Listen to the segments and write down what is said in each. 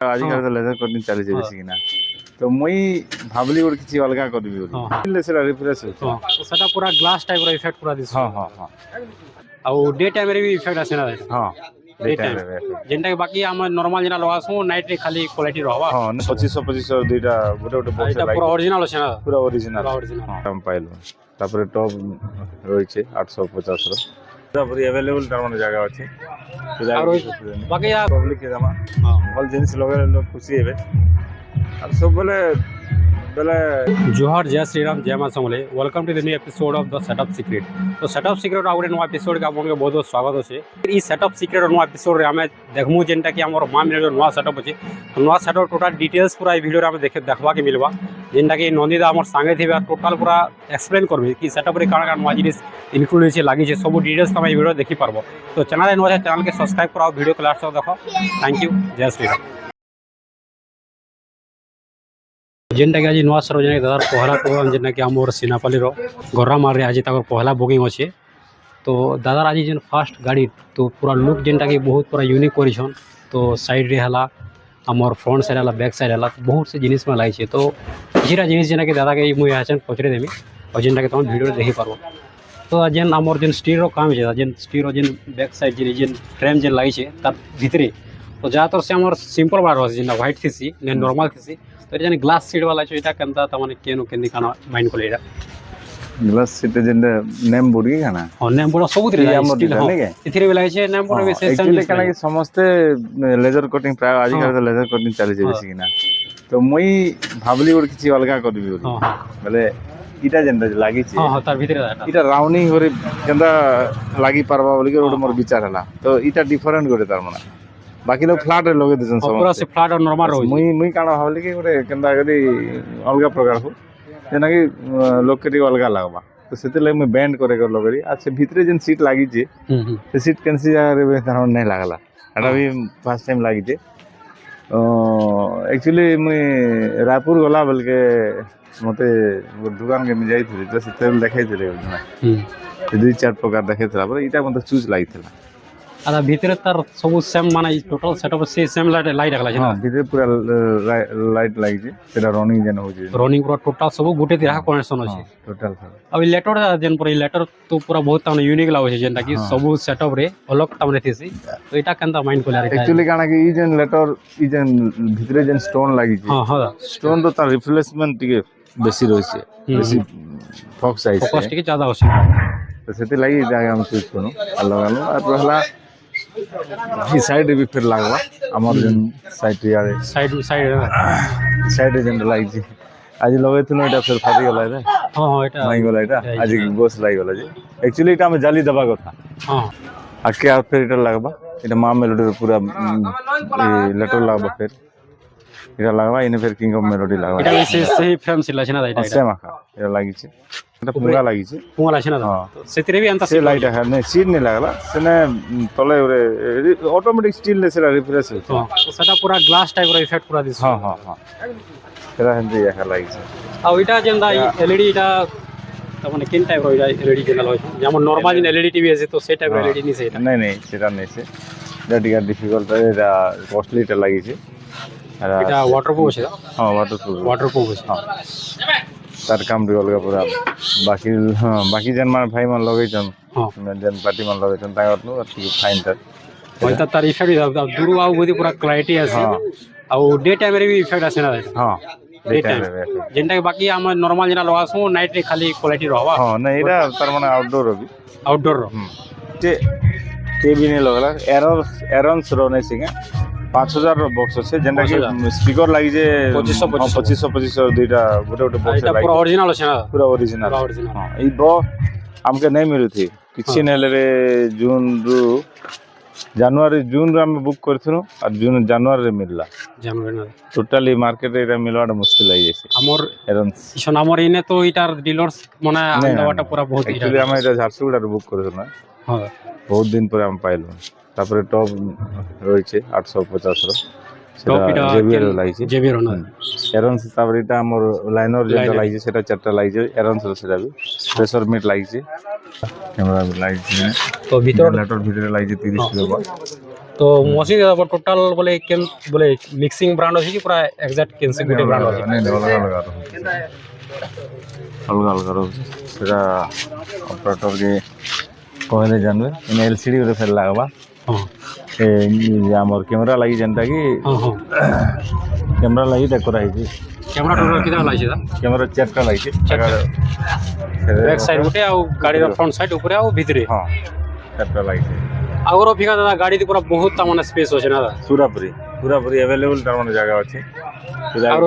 ଆଜିକାଲି ତ laser cutting ଚାଲିଛି ବେଶୀ କିନା ତ ମୁଇଁ ଭାବିଲି ଗୋଟେ କିଛି ଅଲଗା କରିବି ବୋଲି ସେଟା ରିଫ୍ରେଶ ହେଉଛି। ସେଟା ପୁରା ଗ୍ଲାସ୍ ଟାଇପ୍ ର ଇଫେକ୍ଟ ପୁରା ଦିଶୁଛି। ହଁ ହଁ ହଁ ଆଉ ଡେ ଟାଇମ୍ ରେ ବି ଇଫେକ୍ଟ ଆସେ ନା ହଁ ଡେ ଟାଇମ୍ ଯେନ୍ଟା କି ବାକି ଆମେ ନର୍ମାଲ ଯେନା ଲଗାସୁ ନାଇଟ୍ ରେ ଖାଲି କ୍ୱାଲିଟି ରହିବା। ହଁ 2500 ଦୁଇଟା ଗୋଟେ ଗୋଟେ ବକ୍ସ ଏଇଟା ପୁରା ଅରିଜିନାଲ ଅଛି ନା ପୁରା ଅରିଜିନାଲ ପୁରା ଅରିଜିନାଲ। ଆମେ ପାଇଲୁ। ତାପରେ ଟପ୍ ରହିଛି 850 ର ପୁରାପୁରି ଆଭେଲେବୁଲ ତାର ମାନେ ଜାଗା ଅଛି। ବାକି ପବ୍ଲିକ ଦେମା ଭଲ ଜିନିଷ ଲଗାଇଲେ ଲୋକ ଖୁସି ହେବେ ଆଉ ସବୁବେଳେ ବେଲେ जोहार जय श्री राम जय मां Samalei welcome to the new episode of the setup secret. तो सेटअप सीक्रेट आउ नुआ एपिसोड के आपको बहुत बहुत स्वागत अच्छे। ई सेटअप सीक्रेट नुआ एपिसोड रे हमें देखमु जेनटा कि हमर मां मिले नुआ सेटअप अच्छे। तो नुआ सेटअप टोटल डिटेल्स पूरा ई वीडियो रे हमें देखबा के मिलबा जेनटा कि नंदिदा हमर संगे थिबा टोटल पूरा एक्सप्लेन करबी कि सेटअप रे काना नुआ जिनिस इंक्लूड होइछे लागि छे सब डिटेल्स तमे ई वीडियो देखि पारबो। तो चैनल नुआ चैनल के सब्सक्राइब कराओ वीडियो को लास्ट तक देखो। थैंक यू जय श्री राम। जेनटा कि आज नुआ सार्वजनिक दादार पहला प्रोग्राम जेनटा कि आमर सीनापाली गरामार आज पहला बुकिंग अच्छे। तो दादार आज जेन फास्ट गाड़ी तो पूरा लुक जेनटा कि बहुत पूरा यूनिक कर तो साइड रे हला आमर फ्रंट साइड है बैक साइड है बहुत से जिनिस में लगी तो किसी जिनिस जेना कि दादा के मुझे यहाँ पचरे देमी और जेनटा कि तुम वीडियो देखी पार्ब। तो जेन आमर जेन स्टीर काम है जेन स्टीर जेन बैक साइड जेन फ्रेम जेन लगी तार भितरे तो ज़्यादातर से आमर सिंपल बार जेना व्हाइट थी नॉर्मल थी तो ये ग्लास सीट वाला जो इटा केनता तमाने केनो केंदी काना माइंड को लेरा ग्लास सीट जेन नेम बोर्ड की खाना हां नेम बोर्ड सब उतरे इथिरे भी लागे छे नेम बोर्ड भी सेम एक्चुअली काना कि समस्त लेजर कटिंग प्राय आज काल तो लेजर कटिंग चली जे बेसी किना तो मुई भाबली गोटे किछि अलगा करबी बोली बोले इटा जेन लागी छे हां तार भीतर इटा राउंडिंग होरे केंदा लागी पारबा बोली गोटे मोर विचार हला तो इटा डिफरेंट गोटे तार माने बाकी लोग फ्लैट रे लगे दिसन सब पूरा से फ्लैट और नॉर्मल रहो मुई काना भाबली कि गोटे केंदा गदी अलगा प्रकार हो जेना कि लोग के अलगा लागबा तो सेते ले मैं बैंड करे कर लगरी अच्छा भीतरे जेन सीट लागी जे से सीट कैंसी जगह रे तार नहीं लागला एटा भी फर्स्ट टाइम लागी जे एक्चुअली मुई रायपुर गला बोल के मते दुकान के में जाई थी तो सेते देखाई दिले दुई चार प्रकार देखाई थला पर इटा मते चूज लागी थला आदा भीतर तार सब सेम माने टोटल सेटअप से सेम लाइट रखला हां भीतर पूरा लाइट लागी जे सेटा रनिंग जेन हो जे रनिंग पूरा टोटल सब गुटे दिरा कनेक्शन अछि टोटल अब लेटर जेन पर लेटर तो पूरा बहुत ताने यूनिक लागे छै जेनटा कि सब सेटअप रे अलग ताने थिसी तो एटा केनता माइंड को लारे एक्चुअली काना कि ई जेन लेटर ई जेन भीतर जेन स्टोन लागी जे हां हां स्टोन तो तार रिफ्लेक्समेंट टिके बेसी रहै छै बेसी फोकस साइज फोकस टिके ज्यादा होछि तो सेते लागि जागा हम चूज करू अलग अलग और रहला ई साइड भी फिर लागबा हमर जेन साइड यारे साइड जेन लागि जे आज लगे थनो एटा फिर फाटी गेला रे हां हां एटा नहीं गेला एटा आज बस लागि गेला जे एक्चुअली एटा में जाली दबा कथा हां आके आ फिर एटा लागबा एटा मां मेलोडी पूरा लेटर लागबा फिर एटा लागबा इने फिर किंग ऑफ मेलोडी लागबा एटा सही फ्रेम सिला छै ना एटा सेम आका एटा लागि छै एटा पुंगा लागि छै पुंगा छै ना तो सेतिरे भी अंता से लाइट है नहीं सीट नहीं लागला सेने तले ऑटोमेटिक स्टील ने सेला रिफ्रेश हो हां तो सेटा पूरा ग्लास टाइप रो इफेक्ट पूरा दिस हां हां हां तेरा हंदी या लागि छै आ इटा जेंदा एलईडी इटा तमने किन टाइप रो एलईडी जेनल होय जेम नॉर्मल इन एलईडी टीवी है तो से टाइप रो एलईडी नहीं से एटा नहीं सेटा नहीं say that is difficult Etah costly टा लागि छै एटा वाटरप्रूफ छै हां वाटरप्रूफ छै हां तार काम भी अलग पूरा बाकी हां बाकी जन मान भाई मन लगे छन हां जन पार्टी मन लगे छन तागर नु ठीक फाइन तर होय त तार इफेक्ट दूर आउ बुदी पूरा क्लैरिटी आसे आ डे टाइम रे भी इफेक्ट आसे ना हां डे टाइम जेनटा कि बाकी हम नॉर्मल जेना लगासु नाइट रे खाली क्वालिटी रहबा हां नहीं एटा तार माने आउटडोर भी आउटडोर जे के भी नहीं लगला एरन्स रो नहीं सिंगे 5000 रो बॉक्स আছে जेंटा कि स्पीकर लागि जे 2500 दुईटा गोटे गोटे बॉक्स लागि पूरा ओरिजिनल আছে ना पूरा ओरिजिनल हां ई बॉ हमके नहीं मिलु थी किछि नेले रे जून रु जनवरी जून रे हम बुक करथनो और जून जनवरी रे मिलला जनवरी ना टोटली मार्केट रे मिलवाटा मुश्किल आई जैसे हमर एरन्स इसन हमर इने तो इटार डीलर्स माने आंदावाटा पूरा बहुत एक्चुअली हम इटा झारसुगुड़ा रे बुक करथनो हां बहुत दिन पर हम पाइलु तापर टॉप রয়েছে 850 র সেটা জেবিআর লাইছে জেবিআর না এরন্স তারপর এটা আমার লাইনার যেটা লাইছে সেটা চারটা লাইছে এরন্স সেটা भी প্রেসার মিট লাইছে ক্যামেরা লাইছে তো ভিতর লেটার ভিতরে লাইছে 30 কিলো তো ମସିନ୍ ଟୋଟାଲ ବୋଲେ କେନ୍ ବୋଲେ ମିକ୍ସିଂ ବ୍ରାଣ୍ଡ ଅଛି କି ପୁରା ଏକ୍ସାକ୍ଟ କେନ୍ସି ଗୋଟେ ବ୍ରାଣ୍ଡ ଅଛି ନାଇଁ ଅଲଗା ଅଲଗା ରହୁଛି ଅଲଗା ଅଲଗା ରହୁଛି ସେଟା ଅପରେଟରକେ କହିଲେ ଜାଣିବେ ମାନେ ଏଲସିଡି ଗୋଟେ ଫେର ଲାଗ୍ବା ହଁ ଏ ଆମର କ୍ୟାମେରା ଲାଗି ଯେନ୍ଟା କି ହଁ ହଁ କ୍ୟାମେରା ଲାଗି ଏଇଟା କରାହେଇଛି କ୍ୟାମେରା ଟୋଟାଲ କେତେ ଲାଗିଛି ତା କ୍ୟାମେରା ଚାରିଟା ଲାଗିଛି ବ୍ୟାକ୍ ସାଇଡ୍ ଗୋଟେ ଆଉ ଗାଡ଼ିର ଫ୍ରଣ୍ଟ ସାଇଡ୍ ଉପରେ ଆଉ ଭିତରେ ହଁ ଚାରିଟା ଲାଗିଛି ଆଗର ଫିକା ଦାଦା ଗାଡ଼ି ପୁରା ବହୁତ ତା ମାନେ ସ୍ପେସ୍ ଅଛି ନା ଦାଦା ପୁରାପୁରି ଆଭେଲେବୁଲ୍ ତାର ମାନେ ଜାଗା ଅଛି আর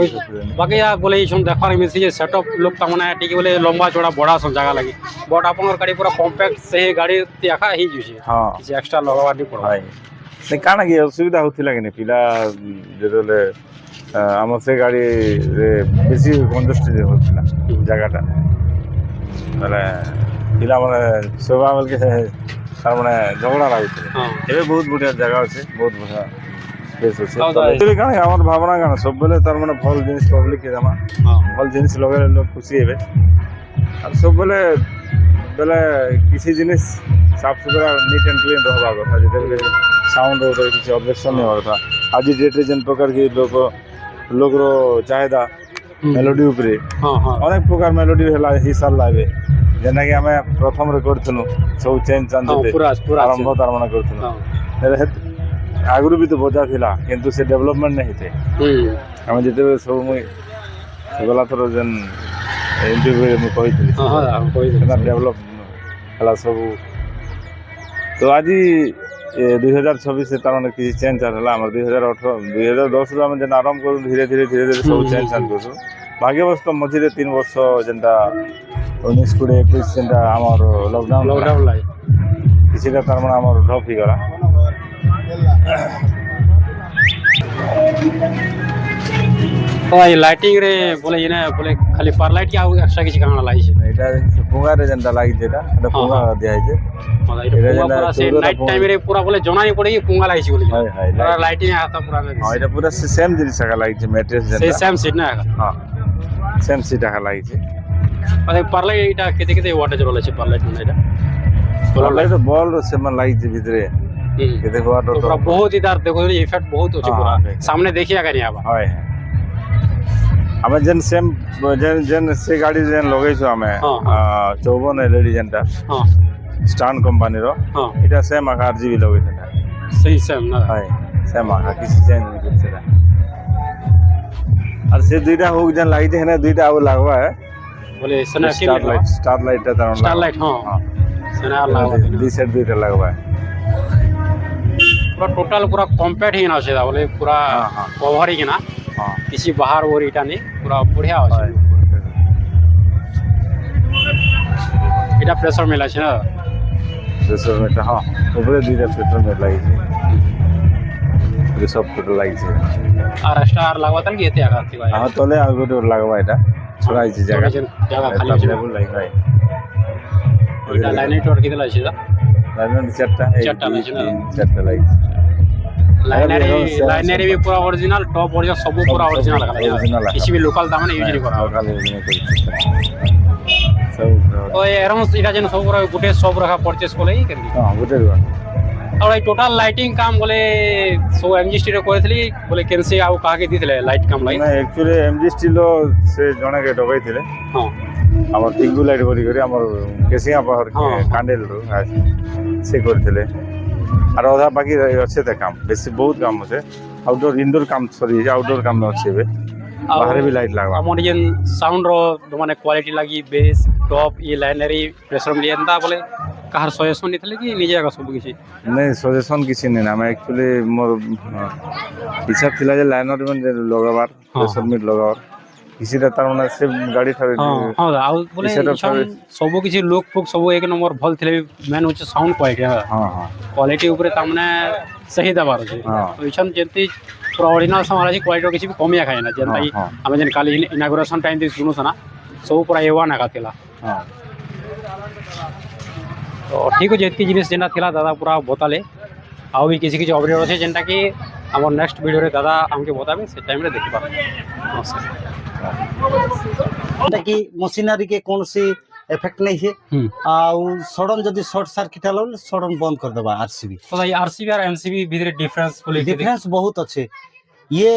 বাকি বলে এই দেখার মিলছে যে সেটঅপ লোক তার মানে টিকি বলে লম্বা চড়া বড়া সব জায়গা লাগি বট আপনার গাড়ি পুরা কম্প্যাক্ট সেই গাড়ি দেখা হয়ে যাচ্ছে হ্যাঁ কিছু এক্সট্রা লগাবার নি পড়া ନାଇଁ କାଣା କି ଅସୁବିଧା ହେଉଥିଲା କି ନାଇଁ ପିଲା ଯେତେବେଳେ ଆମର ସେ ଗାଡ଼ିରେ ବେଶୀ କଞ୍ଜଷ୍ଟେଡ୍ ହେଉଥିଲା ଜାଗାଟା ବେଲେ ପିଲାମାନେ ଶୋଇବା ବେଲକେ ତାର୍ମାନେ ଝଗଡ଼ା ଲାଗୁଥିଲେ ଏବେ ବହୁତ ବଢ଼ିଆ ଜାଗା ଅଛି ବହୁତ ବଢ଼ିଆ ସ୍ପେସ୍ ଅଛି ଆକ୍ଚୁଆଲି କାଣା ଆମର ଭାବନା କାଣା ସବୁବେଳେ ତାର୍ମାନେ ଭଲ୍ ଜିନିଷ ପବ୍ଲିକ୍ ଦେମା ଭଲ୍ ଜିନିଷ ଲଗେଇଲେ ଲୋକ ଖୁସି ହେବେ ଆଉ ସବୁବେଳେ ବେଲେ କିଛି ଜିନିଷ ସାଫ ସୁତରା ନିଟ୍ ଆଣ୍ଡ କ୍ଲିନ୍ ରହିବା କଥା ଯେତେବେଳେ ସାଉଣ୍ଡ ଗୋଟେ କିଛି ଅବଜେକ୍ସନ୍ ନେବା କଥା ଆଜି ଡେଟ୍ରେ ଯେନ୍ ପ୍ରକାର କି ଲୋକର ଚାହିଦା ମେଲୋଡି ଉପରେ ଅନେକ ପ୍ରକାର ମେଲୋଡି ହେଲା ହେଇସାରିଲା ଏବେ ଯେନ୍ଟାକି ଆମେ ପ୍ରଥମରେ କରିଥିଲୁ ସବୁ ଚେଞ୍ଜ ଆରମ୍ଭ ତାର୍ମାନେ କରିଥିଲୁ ଆଗରୁ ବି ତ ବଜା ଥିଲା କିନ୍ତୁ ସେ ଡେଭଲପମେଣ୍ଟ ନାଇଁ ହେଇଥାଏ ଆମେ ଯେତେବେଳେ ସବୁ ମୁଇଁ ଗଲା ଥର ଯେନ୍ ଇଣ୍ଟରଭ୍ୟୁରେ ମୁଁ କହିଥିଲି ସେଟା ଡେଭଲପ ହେଲା ସବୁ ତ ଆଜି 2026 ତାର୍ମାନେ କିଛି ଚେଞ୍ଜ ହେଲା ଆମର 2010ରୁ ଆମେ ଯେନ୍ ଆରମ୍ଭ କରୁ ଧୀରେ ଧୀରେ ସବୁ ଚେଞ୍ଜ କରୁଛୁ ଭାଗ୍ୟବଶତ ମଝିରେ 3 ବର୍ଷ ଯେନ୍ଟା 19-20-21 ଯେନ୍ଟା ଆମର ଲକଡାଉନ ଲାଗି କିଛିଟା ତାର୍ମାନେ ଆମର ଡ୍ରପ୍ ହେଇଗଲା তো এই লাইটিং রে বলে ইনে বলে খালি পার লাইট কি আর এক্সট্রা কিছু কানা লাগিছে এটা পুঙ্গারে যেনটা লাগিছে এটা পুঙ্গা দিয়াছে নাইট টাইম রে পুরা বলে জনা নি পড়ে কি পুঙ্গা লাগিছে বলে পুরা লাইটিং হাতা পুরা হ্যাঁ এটা পুরা সেম জিনিস একা লাগিছে ম্যাট্রেস যেনটা সেই সেম সিট না হ্যাঁ সেম সিট একা লাগিছে মানে পার লাইট এটা কেতে কেতে ওয়াটেজ রোল আছে পার লাইট মানে এটা পার লাইট বল সেম লাগিছে ভিতরে কেতে ওয়াট পুরা বহুত ইদার দেখো ইফেক্ট বহুত আছে পুরা সামনে দেখি আগে নি আবা হয় ଆମେ ଯେନ୍ ସେମ୍ ଯେନ୍ ସେ ଗାଡ଼ି ଯେନ୍ ଲଗେଇଛୁ ଆମେ 54 LED ଯେନ୍ଟା ଷ୍ଟାଣ୍ଡ କମ୍ପାନୀର ଏଇଟା ସେମ୍ ଆକା RGB ଲଗେଇଥିଲା ସେଇ ସେମ୍ ନା ହାଏ ସେମ୍ ଆକା କିଛି ଚେଞ୍ଜ ନାଇଁ କରିଛି ସେଟା ଆର୍ ସେ ଦୁଇଟା ହୁକ୍ ଯେନ୍ ଲାଗିଛି ହେନେ ଦୁଇଟା ଆଉ ଲାଗବା ବୋଲେ ସେନା ଷ୍ଟାର ଲାଇଟଟା ତାର ଷ୍ଟାର ଲାଇଟ ହଁ ସେନା ଲାଗବା ଦି ସେଟ୍ ଦୁଇଟା ଲାଗବା पूरा टोटल पूरा कम्पैक्ट ही ना से बोले पूरा कवर ही ना किसी बाहर और इटा नहीं पूरा बढ़िया আছে এটা প্রেসার মেলা আছে না প্রেসার মেটা হ্যাঁ উপরে দুইটা প্রেসার মেট লাগিছে সব টোটাল লাগিছে আর এক্সট্রা আর লাগবা তাহলে কি এতে আঘাত দিবা হ্যাঁ তলে আর গোটে লাগবা এটা ছড়াইছে জায়গা খালি আছে লেভেল লাগবা এটা লাইনেটর কি দিলা আছে লাইনের চারটা চারটা লাগিছে लाइनरी भी पूरा ओरिजिनल टॉप ओरिजिनल सब पूरा ओरिजिनल लगा किसी भी लोकल दाम नहीं यूज नहीं करा लोकल यूज नहीं करी सब तो एरम इटा जन सब पूरा गुटे सब रखा परचेस कोले ही करली हां गुटे रुआ और टोटल लाइटिंग काम बोले सो एमजीएसटी रे कहथली बोले केनसे आउ काहा के दिथले लाइट काम लाइन ना एक्चुअली एमजीएसटी लो से जणे के डगै थिले हां हमर टिंगू लाइट करी हमर केसिया पहर के कांडेल रो से करथिले আর অধা বাকি আছে তে কাম বেশি বহুত কাম আছে আউটডোর ইনডোর কাম সরি আউটডোর কাম আছে বে বাহারে भी লাইট লাগবা আমার যেন সাউন্ড র মানে কোয়ালিটি লাগি বেস টপ ই লাইনারি প্রেসার লিয়েন্তা বলে কাহার সজেশন নিতলে কি নিজে আগা সব কিছু নাই সজেশন কিছু নেই আমি एक्चुअली মোর ইচ্ছা ছিল যে লাইনার মানে লগাবার প্রেসার মিট লগাবার কিছিটা তার মানে সে গাড়ি ঠারে হ্যাঁ আউ বলে সব কিছু লোক ফুক সব এক নম্বর ভাল থিলে মেন হচ্ছে সাউন্ড কোয়ালিটি হ্যাঁ হ্যাঁ क्वालिटी ऊपर तामने सही दबार अछि तो इछन जेंति पूरा ओरिजिनल सामान अछि क्वालिटी किछि भी कमिया खाय ना जेंता हमें जेन काली इनागुरेशन टाइम दे सुनो सना सब पूरा एवा ना काथिला हां तो ठीक हो जेति जिनिस जेना थिला दादा पूरा बताले आउ भी किछि किछि अपडेट अछि जेंटा कि हमर नेक्स्ट वीडियो रे दादा हमके बताबे से टाइम रे देखि पाबे कि मशीनरी के कौन सी ଏଫେକ୍ଟ ନେଇ ହେ ହୁଁ। ଆଉ ସଡନ ଯଦି ସର୍ଟ ସାର୍କିଟ ହେଲା ବୋଲେ ସଡନ ବନ୍ଦ କରିଦେବା ଆରସିବି। ତ ଏଇ ଆରସିବି আর এমসিবি ভিতরে ডিফারেন্স বলে डिफरेंस बहुत अच्छे ये